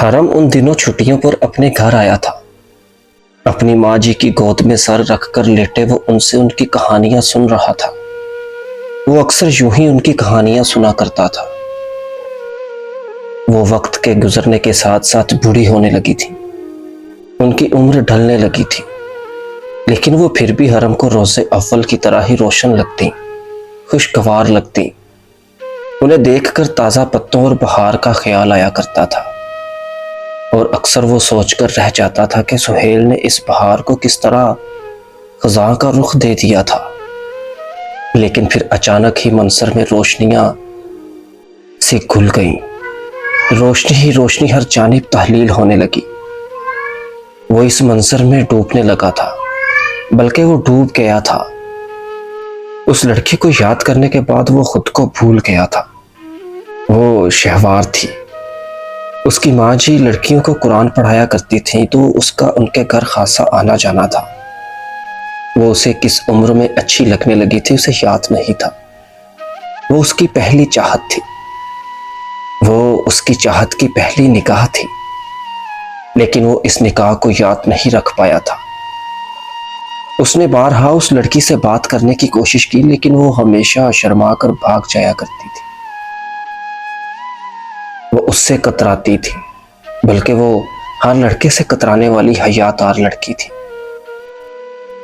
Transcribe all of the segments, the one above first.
حرم ان دنوں چھٹیوں پر اپنے گھر آیا تھا۔ اپنی ماں جی کی گود میں سر رکھ کر لیٹے وہ ان سے ان کی کہانیاں سن رہا تھا۔ وہ اکثر یوں ہی ان کی کہانیاں سنا کرتا تھا۔ وہ وقت کے گزرنے کے ساتھ ساتھ بوڑھی ہونے لگی تھی، ان کی عمر ڈھلنے لگی تھی، لیکن وہ پھر بھی حرم کو روز اول کی طرح ہی روشن لگتی، خوشگوار لگتی۔ انہیں دیکھ کر تازہ پتوں اور بہار کا خیال آیا کرتا تھا، اور اکثر وہ سوچ کر رہ جاتا تھا کہ سہیل نے اس بہار کو کس طرح خزاں کا رخ دے دیا تھا۔ لیکن پھر اچانک ہی منظر میں روشنیاں سے گھل گئیں، روشنی ہی روشنی ہر جانب تحلیل ہونے لگی۔ وہ اس منظر میں ڈوبنے لگا تھا، بلکہ وہ ڈوب گیا تھا۔ اس لڑکی کو یاد کرنے کے بعد وہ خود کو بھول گیا تھا۔ وہ شہوار تھی۔ اس کی ماں جی لڑکیوں کو قرآن پڑھایا کرتی تھیں، تو اس کا ان کے گھر خاصا آنا جانا تھا۔ وہ اسے کس عمر میں اچھی لگنے لگی تھی اسے یاد نہیں تھا۔ وہ اس کی پہلی چاہت تھی، وہ اس کی چاہت کی پہلی نکاح تھی، لیکن وہ اس نکاح کو یاد نہیں رکھ پایا تھا۔ اس نے بارہا اس لڑکی سے بات کرنے کی کوشش کی، لیکن وہ ہمیشہ شرما کر بھاگ جایا کرتی تھی۔ وہ اس سے کتراتی تھی، بلکہ وہ ہر لڑکے سے کترانے والی حیاتار لڑکی تھی۔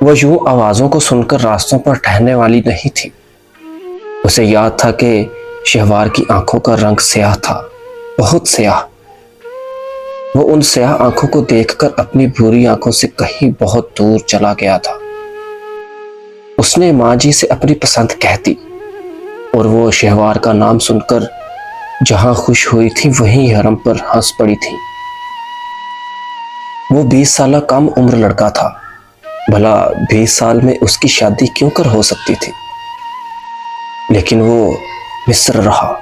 وہ یوں آوازوں کو سن کر راستوں پر ٹہلنے والی نہیں تھی۔ اسے یاد تھا کہ شہوار کی آنکھوں کا رنگ سیاہ تھا، بہت سیاہ۔ وہ ان سیاہ آنکھوں کو دیکھ کر اپنی بھوری آنکھوں سے کہیں بہت دور چلا گیا تھا۔ اس نے ماں جی سے اپنی پسند کہہ دی، اور وہ شہوار کا نام سن کر جہاں خوش ہوئی تھی وہیں حرم پر ہنس پڑی تھی۔ وہ 20 سالہ کم عمر لڑکا تھا، بھلا 20 سال میں اس کی شادی کیوں کر ہو سکتی تھی؟ لیکن وہ مصر رہا۔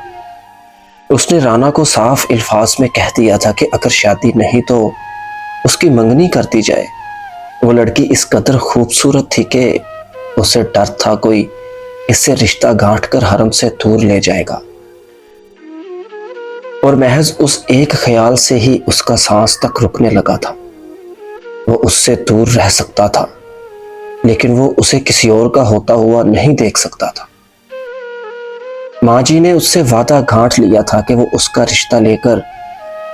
اس نے رانا کو صاف الفاظ میں کہہ دیا تھا کہ اگر شادی نہیں تو اس کی منگنی کر دی جائے۔ وہ لڑکی اس قدر خوبصورت تھی کہ اسے ڈر تھا کوئی اس سے رشتہ گانٹھ کر حرم سے دور لے جائے گا، اور محض اس ایک خیال سے ہی اس کا سانس تک رکنے لگا تھا۔ وہ اس سے دور رہ سکتا تھا، لیکن وہ اسے کسی اور کا ہوتا ہوا نہیں دیکھ سکتا تھا۔ ماں جی نے اس سے وعدہ گھانٹ لیا تھا کہ وہ اس کا رشتہ لے کر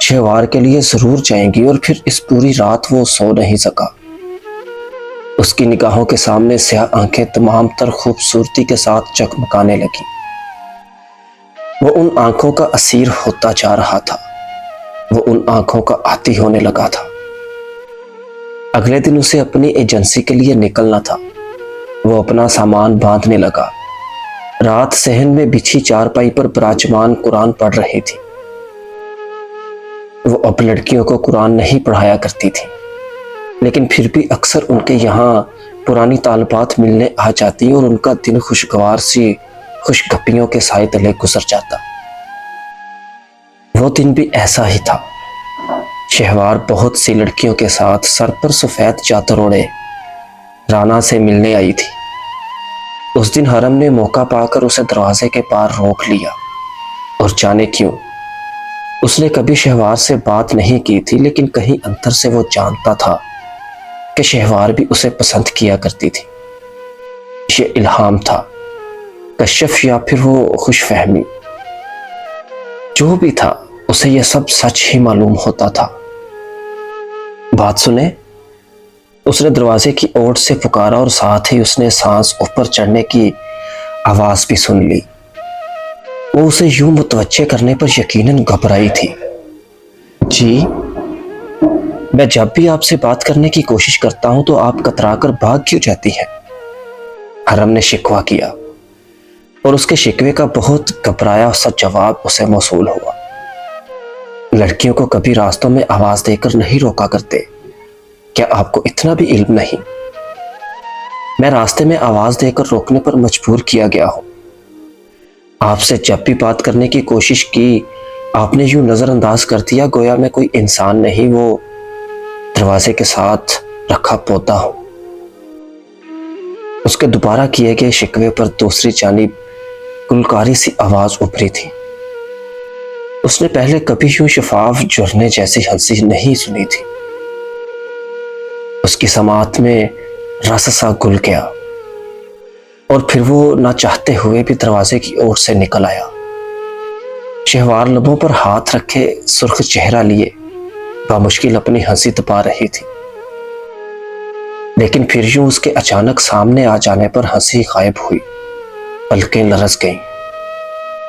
شہوار کے لیے ضرور جائیں گی، اور پھر اس پوری رات وہ سو نہیں سکا۔ اس کی نگاہوں کے سامنے سیاہ آنکھیں تمام تر خوبصورتی کے ساتھ چکمکانے لگیں۔ وہ ان آنکھوں کا اسیر ہوتا جا رہا تھا، وہ ان آنکھوں کا عاطی ہونے لگا تھا۔ اگلے دن اسے اپنی ایجنسی کے لیے نکلنا تھا۔ وہ اپنا سامان باندھنے لگا۔ رات صحن میں بچھی چارپائی پر براجمان قرآن پڑھ رہی تھی۔ وہ اب لڑکیوں کو قرآن نہیں پڑھایا کرتی تھی، لیکن پھر بھی اکثر ان کے یہاں پرانی طالبات ملنے آ جاتی اور ان کا دن خوشگوار سی خوش گپیوں کے سائے تلے گزر جاتا۔ وہ دن بھی ایسا ہی تھا۔ شہوار بہت سی لڑکیوں کے ساتھ سر پر سفید چادر اوڑھے رانا سے ملنے آئی تھی۔ اس دن حرم نے موقع پا کر اسے دروازے کے پار روک لیا، اور جانے کیوں اس نے کبھی شہوار سے بات نہیں کی تھی، لیکن کہیں اندر سے وہ جانتا تھا کہ شہوار بھی اسے پسند کیا کرتی تھی۔ یہ الہام تھا، کشف، یا پھر وہ خوش فہمی، جو بھی تھا اسے یہ سب سچ ہی معلوم ہوتا تھا۔ بات سنے، اس نے دروازے کی اوٹ سے پکارا، اور ساتھ ہی اس نے سانس اوپر چڑھنے کی آواز بھی سن لی۔ وہ اسے یوں متوجہ کرنے پر یقیناً گھبرائی تھی۔ جی، میں جب بھی آپ سے بات کرنے کی کوشش کرتا ہوں تو آپ کترا کر بھاگ کیوں جاتی ہیں؟ حرم نے شکوہ کیا، اور اس کے شکوے کا بہت گھبرایا سا جواب اسے موصول ہوا۔ لڑکیوں کو کبھی راستوں میں آواز دے کر نہیں روکا کرتے، کیا آپ کو اتنا بھی علم نہیں؟ میں راستے میں آواز دے کر روکنے پر مجبور کیا گیا ہوں۔ آپ سے جب بھی بات کرنے کی کوشش کی آپ نے یوں نظر انداز کر دیا گویا میں کوئی انسان نہیں، وہ دروازے کے ساتھ رکھا پودا ہوں۔ اس کے دوبارہ کیے گئے شکوے پر دوسری جانب گلکاری سی آواز ابھری تھی۔ اس نے پہلے کبھی یوں شفاف جھرنے جیسی ہنسی نہیں سنی تھی۔ اس کی سماعت میں رس سا گل گیا اور پھر وہ نہ چاہتے ہوئے بھی دروازے کی اور سے نکل آیا۔ شہوار لبوں پر ہاتھ رکھے سرخ چہرہ لیے بامشکل اپنی ہنسی دبا رہی تھی، لیکن پھر یوں اس کے اچانک سامنے آ جانے پر ہنسی غائب ہوئی، پلکیں لرز گئیں۔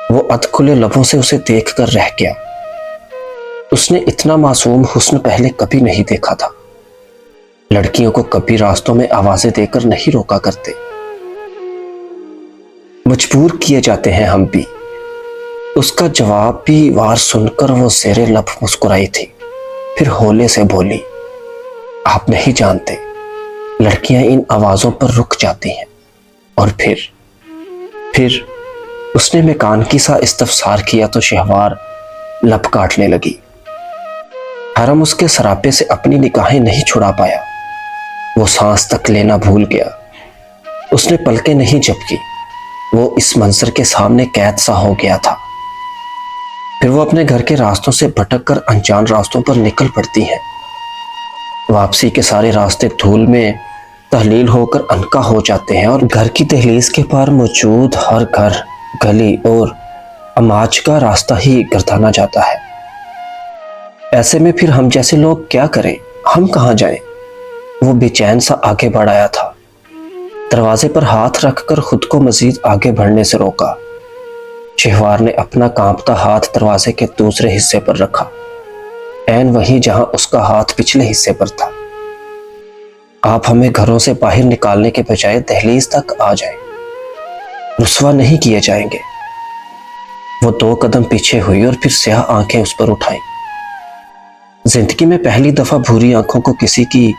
وہ ادھ کھلے لبوں سے اسے دیکھ کر رہ گیا۔ اس نے اتنا معصوم حسن پہلے کبھی نہیں دیکھا تھا۔ لڑکیوں کو کبھی راستوں میں آوازیں دے کر نہیں روکا کرتے، مجبور کیے جاتے ہیں ہم بھی۔ اس کا جواب بھی وار سن کر وہ زیر لب مسکرائی تھی، پھر ہولے سے بولی، آپ نہیں جانتے، لڑکیاں ان آوازوں پر رک جاتی ہیں۔ اور پھر اس نے مکانکی سا استفسار کیا تو شہوار لب کاٹنے لگی۔ حرم اس کے سراپے سے اپنی نگاہیں نہیں چھڑا پایا۔ وہ سانس تک لینا بھول گیا۔ اس نے پلکیں نہیں جھپکی، وہ اس منظر کے سامنے قید سا ہو گیا تھا۔ پھر وہ اپنے گھر کے راستوں سے بھٹک کر انجان راستوں پر نکل پڑتی ہیں۔ واپسی کے سارے راستے دھول میں تحلیل ہو کر عنقا ہو جاتے ہیں اور گھر کی دہلیز کے پار موجود ہر گھر، گلی اور اماج کا راستہ ہی گردانا جاتا ہے۔ ایسے میں پھر ہم جیسے لوگ کیا کریں؟ ہم کہاں جائیں؟ وہ بے چین سا آگے بڑھ آیا تھا۔ دروازے پر ہاتھ رکھ کر خود کو مزید آگے بڑھنے سے روکا۔ شہوار نے اپنا کانپتا ہاتھ دروازے کے دوسرے حصے پر رکھا، عین وہیں جہاں اس کا ہاتھ پچھلے حصے پر تھا۔ آپ ہمیں گھروں سے باہر نکالنے کے بجائے دہلیز تک آ جائیں، رسوا نہیں کیے جائیں گے۔ وہ 2 قدم پیچھے ہوئی اور پھر سیاہ آنکھیں اس پر اٹھائیں۔ زندگی میں پہلی دفعہ بھوری آنکھوں کو کسی کی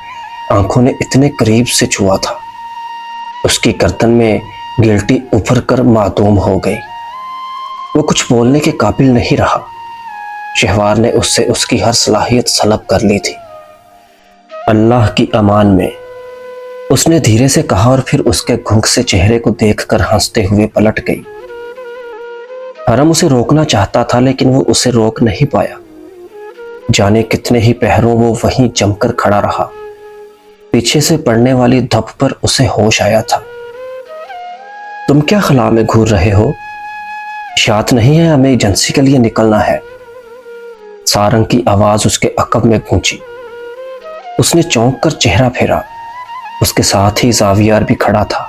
آنکھوں نے اتنے قریب سے چھوا تھا۔ اس کی گردن میں گلٹی ابھر کر معدوم ہو گئی۔ وہ کچھ بولنے کے قابل نہیں رہا۔ شہوار نے اس سے اس کی ہر صلاحیت سلب کر لی تھی۔ اللہ کی امان میں، اس نے دھیرے سے کہا اور پھر اس کے گھنگ سے چہرے کو دیکھ کر ہنستے ہوئے پلٹ گئی۔ حرم اسے روکنا چاہتا تھا لیکن وہ اسے روک نہیں پایا۔ جانے کتنے ہی پہروں وہ وہیں جم کر کھڑا رہا۔ پیچھے سے پڑنے والی دھپ پر اسے ہوش آیا تھا۔ تم کیا خلا میں گھور رہے ہو؟ یاد نہیں ہے ہمیں ایجنسی کے لیے نکلنا ہے؟ سارنگ کی آواز اس کے عقب میں گونجی۔ اس نے چونک کر چہرہ پھیرا۔ اس کے ساتھ ہی زاویار بھی کھڑا تھا۔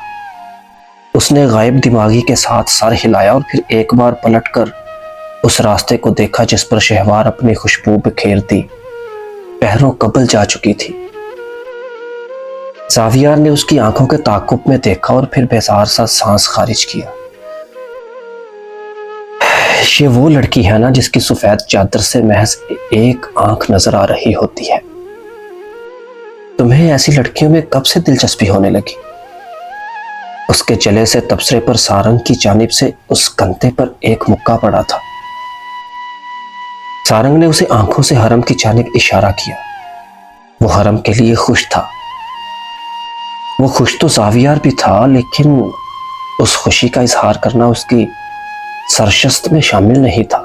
اس نے غائب دماغی کے ساتھ سر ہلایا اور پھر ایک بار پلٹ کر اس راستے کو دیکھا جس پر شہوار اپنی خوشبو بکھیرتی پہروں قبل جا چکی تھی۔ زاویار نے اس کی آنکھوں کے تعاقب میں دیکھا اور پھر بیزار سا سانس خارج کیا۔ یہ وہ لڑکی ہے نا جس کی سفید چادر سے محض ایک آنکھ نظر آ رہی ہوتی ہے؟ تمہیں ایسی لڑکیوں میں کب سے دلچسپی ہونے لگی؟ اس کے چلے سے تبصرے پر سارنگ کی جانب سے اس کندھے پر ایک مکہ پڑا تھا۔ سارنگ نے اسے آنکھوں سے حرم کی جانب اشارہ کیا۔ وہ حرم کے لیے خوش تھا۔ وہ خوش تو زاویار بھی تھا، لیکن اس خوشی کا اظہار کرنا اس کی سرشست میں شامل نہیں تھا۔